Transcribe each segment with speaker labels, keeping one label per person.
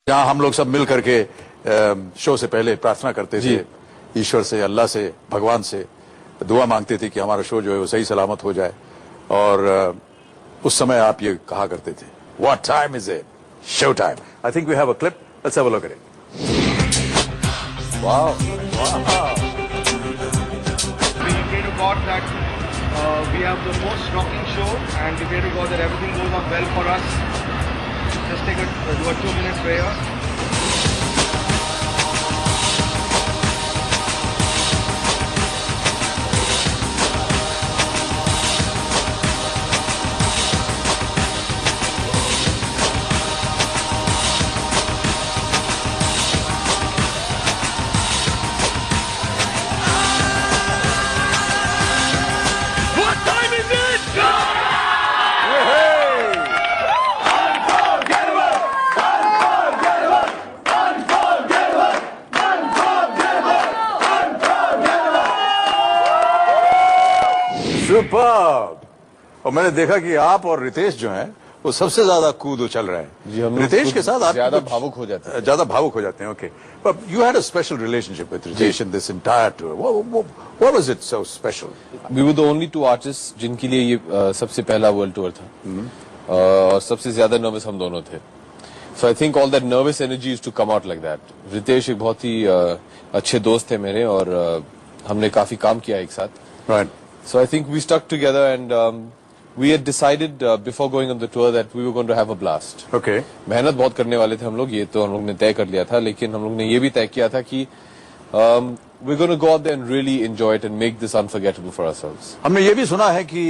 Speaker 1: जहाँ हम लोग सब मिल करके शो से पहले प्रार्थना करते थे ईश्वर से, अल्लाह से, भगवान से दुआ मांगते थे कि हमारा शो जो है वो सही सलामत हो जाए। और उस समय आप ये कहा करते थे, what time is it? Show time. I think we have a clip, let's have a look at it. Wow,
Speaker 2: We pray to God that we have the most rocking show, and we pray to God that everything goes on well for us. Just take do a 2-minute prayer.
Speaker 1: Superb. और मैंने देखा कि आप और रितेश जो हैं वो सबसे ज्यादा कूद उछल रहे हैं।
Speaker 3: जी, हम
Speaker 1: रितेश के साथ आप
Speaker 3: ज्यादा भावुक हो जाते हैं।
Speaker 1: ज्यादा भावुक हो जाते हैं। Okay, but you had a special relationship with Ritesh in this entire tour. What was it so special?
Speaker 3: We were the only two artist जिनके लिए ये सबसे पहला वर्ल्ड टूर था और सबसे ज्यादा नर्वस हम दोनों थे। So I think all that nervous energy is to come out like that. Ritesh एक बहुत ही अच्छे दोस्त थे मेरे और हमने काफी काम किया एक साथ।
Speaker 1: Right.
Speaker 3: So I think we stuck together and we had decided before going on the tour that we were going to have a blast.
Speaker 1: Okay.
Speaker 3: मेहनत बहुत करने वाले थे हम लोग, ये तो हम लोग ने तय कर लिया था, लेकिन हम लोग ने ये भी तय किया था कि we're going to go out there and really enjoy it and make this unforgettable for ourselves.
Speaker 1: हमने ये भी सुना है कि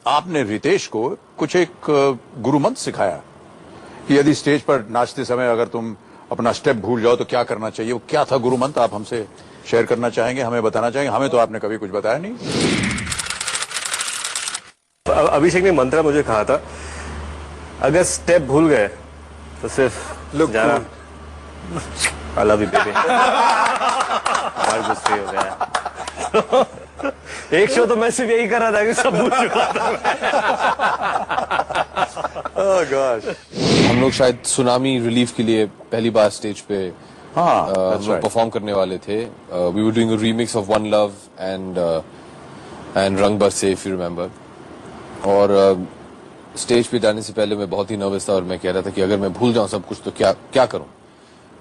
Speaker 1: आपने रितेश को कुछ एक गुरु मंत्र सिखाया कि यदि स्टेज पर नाचते समय अगर तुम अपना स्टेप भूल जाओ तो क्या करना चाहिए। वो क्या था गुरु मंत्र? आप हमसे शेयर करना चाहेंगे, हमें बताना चाहेंगे? हमें तो आपने कभी कुछ बताया नहीं।
Speaker 4: अभिषेक ने मंत्र मुझे कहा था, अगर स्टेप भूल गए तो सिर्फ जाना आई लव यू बेबी, हमारे गुस्से हो गया। एक शो तो मैं सिर्फ यही कर रहा था कि सब भूल चुका था।
Speaker 1: Oh gosh.
Speaker 3: हम लोग शायद सुनामी रिलीफ के लिए पहली बार स्टेज पे परफॉर्म करने वाले थे। We were doing a remix of one love and Rang Barse, if you remember. और स्टेज पे जाने से पहले मैं बहुत ही नर्वस था और मैं कह रहा था कि अगर मैं भूल जाऊं सब कुछ तो क्या करूं।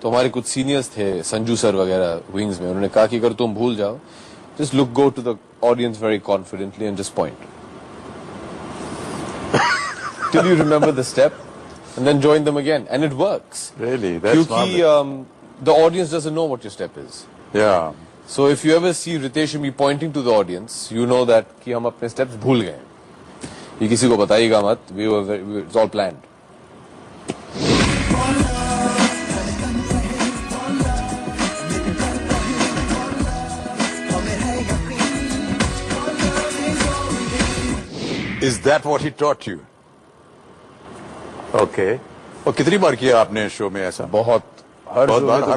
Speaker 3: तो हमारे कुछ सीनियर्स थे, संजू सर वगैरह विंग्स में, उन्होंने कहा कि अगर तुम भूल जाओ just look go to the audience very confidently and just point till you remember the step and then join them again and it works.
Speaker 1: Really? That's
Speaker 3: क्योंकि the audience doesn't know what your step is.
Speaker 1: Yeah.
Speaker 3: So if you ever see Ritesh and me pointing to the audience, you know that कि हम अपने steps भूल गए। ये किसी को बताइएगा मत, it's all planned.
Speaker 1: Is that what he taught you? Okay. और कितनी बार किया आपने शो में ऐसा?
Speaker 3: बहुत
Speaker 1: हर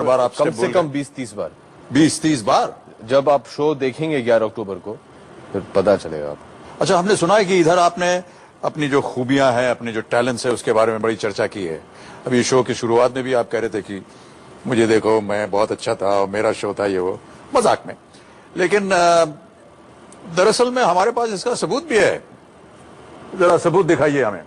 Speaker 1: बार आप
Speaker 3: कम से कम 20-30 बार।
Speaker 1: 20-30 बार?
Speaker 3: जब आप शो देखेंगे 11 अक्टूबर को फिर पता चलेगा आपको।
Speaker 1: अच्छा, हमने सुना है कि इधर आपने अपनी जो खूबियां हैं, अपने जो टैलेंट्स है उसके बारे में बड़ी चर्चा की है। अभी शो की शुरुआत में भी आप कह रहे थे कि मुझे देखो मैं बहुत अच्छा था और मेरा शो था, ये वो मजाक में। लेकिन दरअसल में हमारे पास इसका सबूत भी है। जरा सबूत दिखाइए हमें।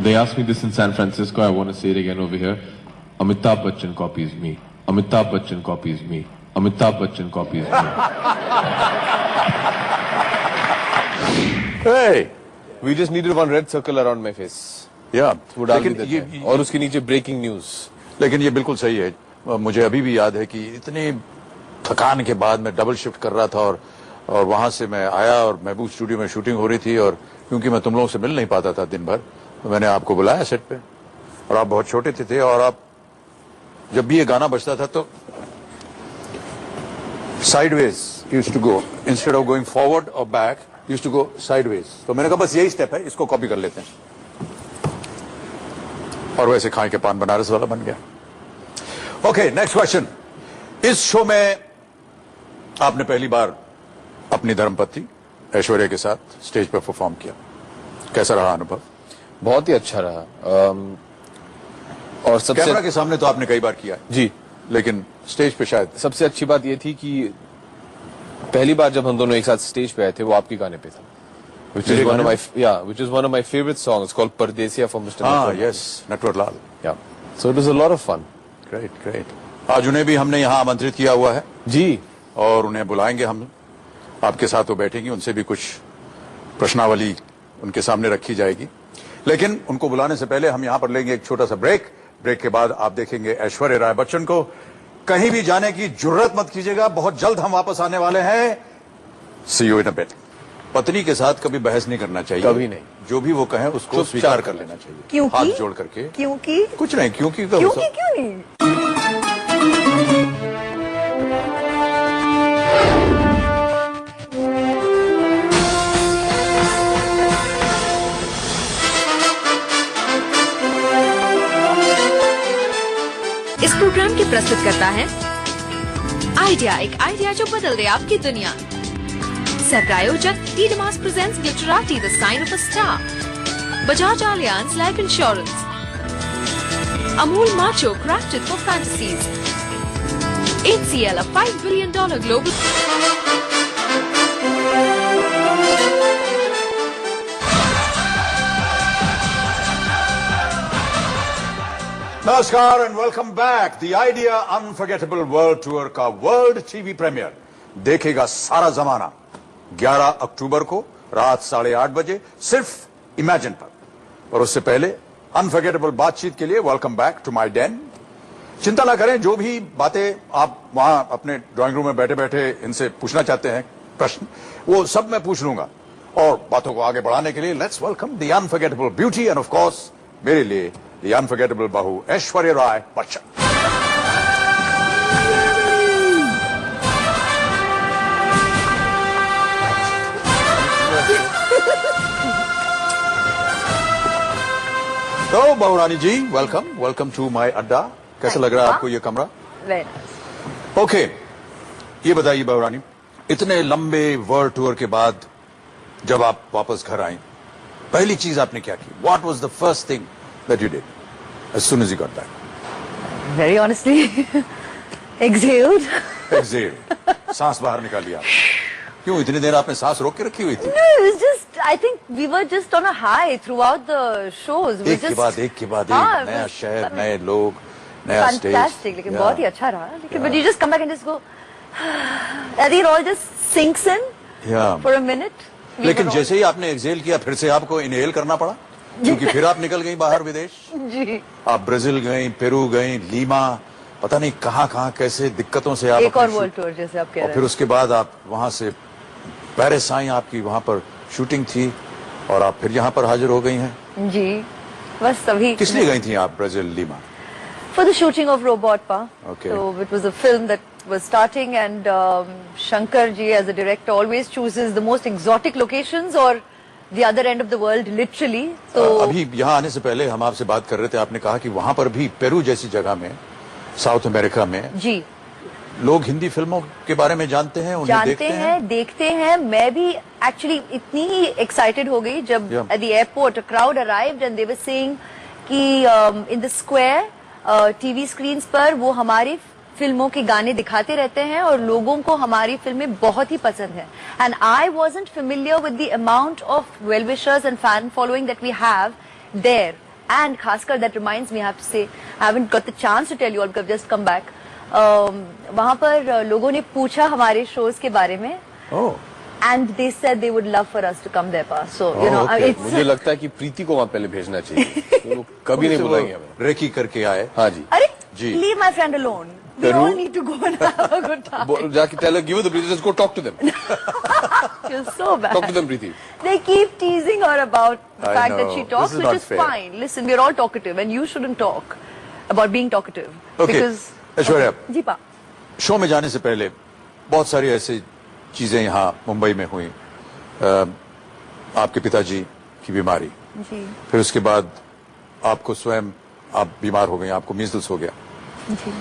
Speaker 5: They asked me this in San Francisco. I want to say it again over here. Amitabh Bachchan copies me. Amitabh Bachchan copies me. Amitabh Bachchan copies me.
Speaker 1: Hey,
Speaker 3: We just needed one red circle around my face.
Speaker 1: yeah.
Speaker 3: वो डाल
Speaker 1: लेकिन
Speaker 3: देते हैं और उसके नीचे breaking news.
Speaker 1: लेकिन ये बिल्कुल सही है। मुझे अभी भी याद है कि इतनी थकान के बाद मैं डबल शिफ्ट कर रहा था और वहां से मैं आया और महबूब स्टूडियो में शूटिंग हो रही थी और क्योंकि मैं तुम लोगों से मिल नहीं पाता था दिन भर, तो मैंने आपको बुलाया सेट पे और आप बहुत छोटे थे और आप जब भी ये गाना बजता था तो sideways used to go, instead of going forward और back used to go sideways. तो मैंने कहा बस यही स्टेप है, इसको कॉपी कर लेते हैं और वैसे खाए के पान बनारस वाला बन गया। Okay, next question. इस शो में आपने पहली बार अपनी धर्मपत्नी ऐश्वर्या के साथ स्टेज पर परफॉर्म किया कैसा रहा अनुभव?
Speaker 3: बहुत ही अच्छा रहा। और सबसे
Speaker 1: कैमरा के सामने तो आपने कई बार किया है,
Speaker 3: जी,
Speaker 1: लेकिन स्टेज पे शायद
Speaker 3: सबसे अच्छी बात ये थी कि पहली बार जब हम दोनों एक साथ स्टेज पे आए थे वो आपके गाने पे था, which is one of my favorite songs called Pardesiya for Mr.
Speaker 1: हाँ,
Speaker 3: Nitwar.
Speaker 1: Yes, Natwar Lal.
Speaker 3: Yeah. So it was a lot of fun.
Speaker 1: Great great. आज उन्हें भी हमने यहाँ आमंत्रित किया हुआ है
Speaker 3: जी,
Speaker 1: और उन्हें बुलाएंगे हम, आपके साथ वो बैठेंगी, उनसे भी कुछ प्रश्नावली उनके सामने रखी जाएगी। लेकिन उनको बुलाने से पहले हम यहाँ पर लेंगे एक छोटा सा ब्रेक। ब्रेक के बाद आप देखेंगे ऐश्वर्या राय बच्चन को। कहीं भी जाने की जरूरत मत कीजिएगा, बहुत जल्द हम वापस आने वाले हैं। सी यू इन अ बिट। पत्नी के साथ कभी बहस नहीं करना चाहिए,
Speaker 3: कभी नहीं।
Speaker 1: जो भी वो कहें उसको
Speaker 3: चुपचाप
Speaker 1: स्वीकार कर लेना चाहिए,
Speaker 6: क्योंकि?
Speaker 1: हाथ जोड़ करके।
Speaker 6: क्योंकि
Speaker 1: कुछ नहीं, क्योंकि का
Speaker 6: क्योंकि क्यों नहीं?
Speaker 7: इस प्रोग्राम के प्रस्तुत करता है आइडिया, एक आइडिया जो बदल दे आपकी दुनिया। सह प्रायोजक Tiedemann presents Glitterati, the sign of a star. Bajaj Allianz Life Insurance. Amul Macho, crafted for fantasies. HCL, a $5 billion global.
Speaker 1: नमस्कार and welcome back. The idea unforgettable world tour का world TV premiere देखेगा सारा जमाना 11 अक्टूबर को रात 8:30 बजे सिर्फ imagine पर। और उससे पहले अनफॉरगेटेबल बातचीत के लिए welcome back to my den. चिंता ना करें, जो भी बातें आप वहां अपने ड्राइंग रूम में बैठे बैठे इनसे पूछना चाहते हैं प्रश्न, वो सब मैं पूछ लूंगा। और बातों को आगे बढ़ाने के लिए let's welcome the unforgettable beauty end of course मेरे लिए द अनफॉरगेटेबल बहू ऐश्वर्या राय बच्चन। तो बहुरानी जी, वेलकम वेलकम टू माय अड्डा। कैसा लग रहा है आपको ये कमरा?
Speaker 6: Very nice.
Speaker 1: ओके, ये बताइए बहुरानी, इतने लंबे वर्ल्ड टूर के बाद जब आप वापस घर आई, पहली चीज आपने क्या की? What was the first thing that you did as soon as you got back?
Speaker 6: Very honestly, exhaled.
Speaker 1: Exhaled. सांस बाहर निकाल लिया। क्यों इतनी देर आपने सांस रोक के रखी हुई थी?
Speaker 6: No, it was just, I think we were just on a high throughout the shows. We
Speaker 1: एक के
Speaker 6: just,
Speaker 1: बाद एक के बाद
Speaker 6: हाँ,
Speaker 1: एक, नया
Speaker 6: it was
Speaker 1: शहर, नए लोग, नया स्टेज।
Speaker 6: fantastic, लेकिन बहुत ही अच्छा रहा। लेकिन but you just come back and just go, I think it all just sinks in for a minute. We
Speaker 1: लेकिन
Speaker 6: were all-
Speaker 1: जैसे ही आपने एक्सेल किया, फिर से आपको इनहेल करना पड़ा, क्योंकि फिर आप निकल गई बाहर विदेश।
Speaker 6: जी,
Speaker 1: आप ब्राजील गई, पेरू गई, लीमा, पता नहीं कहाँ कैसे दिक्कतों से आप
Speaker 6: एक
Speaker 1: अपनी
Speaker 6: और
Speaker 1: शूट-
Speaker 6: वर्ल्ड टूर जैसे आप कह
Speaker 1: और
Speaker 6: रहे
Speaker 1: फिर
Speaker 6: हैं।
Speaker 1: उसके बाद आप वहां से पेरिस आई, आपकी वहां पर शूटिंग थी और आप फिर यहाँ पर हाजिर हो गई हैं।
Speaker 6: जी, बस तभी।
Speaker 1: किस लिए गई थी आप Brazil, Lima?
Speaker 6: For the shooting of Robot Pa.
Speaker 1: Okay.
Speaker 6: So it was a film that was starting, and Shankar ji as a director always chooses the most exotic locations or the other end of the world, literally. So
Speaker 1: अभी यहाँ आने से पहले हम आपसे बात कर रहे थे, आपने कहा कि वहां पर भी पेरू जैसी जगह में, साउथ अमेरिका में,
Speaker 6: जी,
Speaker 1: लोग हिंदी फिल्मों के बारे में जानते हैं, उन्हें
Speaker 6: देखते हैं। मैं भी एक्चुअली इतनी ही एक्साइटेड हो गई जब
Speaker 1: Yeah.
Speaker 6: At the airport a crowd arrived and they were saying कि in the square TV screens पर वो हमारी फिल्मों के गाने दिखाते रहते हैं और लोगों को हमारी फिल्में बहुत ही पसंद है। And I wasn't familiar with the amount of well wishers and fan following that we have there. And खासकर that reminds me, I have to say, I haven't got the chance to tell you, I just come back. वहां पर लोगों ने पूछा हमारे shows के बारे में,
Speaker 1: Oh,
Speaker 6: and they said they would love for us to come there, Pa. So you know,
Speaker 1: okay.
Speaker 6: it's
Speaker 3: मुझे लगता है कि प्रीति को वहां पहले भेजना चाहिए। वो कभी नहीं बुलाएंगे हमें।
Speaker 1: रेकी करके आए।
Speaker 3: हाँ जी,
Speaker 6: अरे,
Speaker 1: जी।
Speaker 6: leave my friend alone. We
Speaker 3: Peru?
Speaker 6: all need to go and have a good time.
Speaker 3: जाके tell her, give her the Preeti, just go talk to them.
Speaker 6: You're so bad.
Speaker 3: Talk to them, Preeti.
Speaker 6: They keep teasing her about the
Speaker 1: I
Speaker 6: fact that
Speaker 1: know.
Speaker 6: she talks,
Speaker 1: This is
Speaker 6: which
Speaker 1: not
Speaker 6: is
Speaker 1: fair.
Speaker 6: fine. Listen, we're all talkative, and you shouldn't talk about being talkative.
Speaker 1: Okay.
Speaker 6: Because
Speaker 1: Aishwarya,
Speaker 6: जी पा,
Speaker 1: show में जाने से पहले बहुत सारी ऐसी चीजें यहाँ मुंबई में हुई। आपके पिताजी की बीमारी,
Speaker 6: जी,
Speaker 1: फिर उसके बाद आपको स्वयं आप बीमार हो गई, आपको मीजल्स हो गया।
Speaker 6: जी,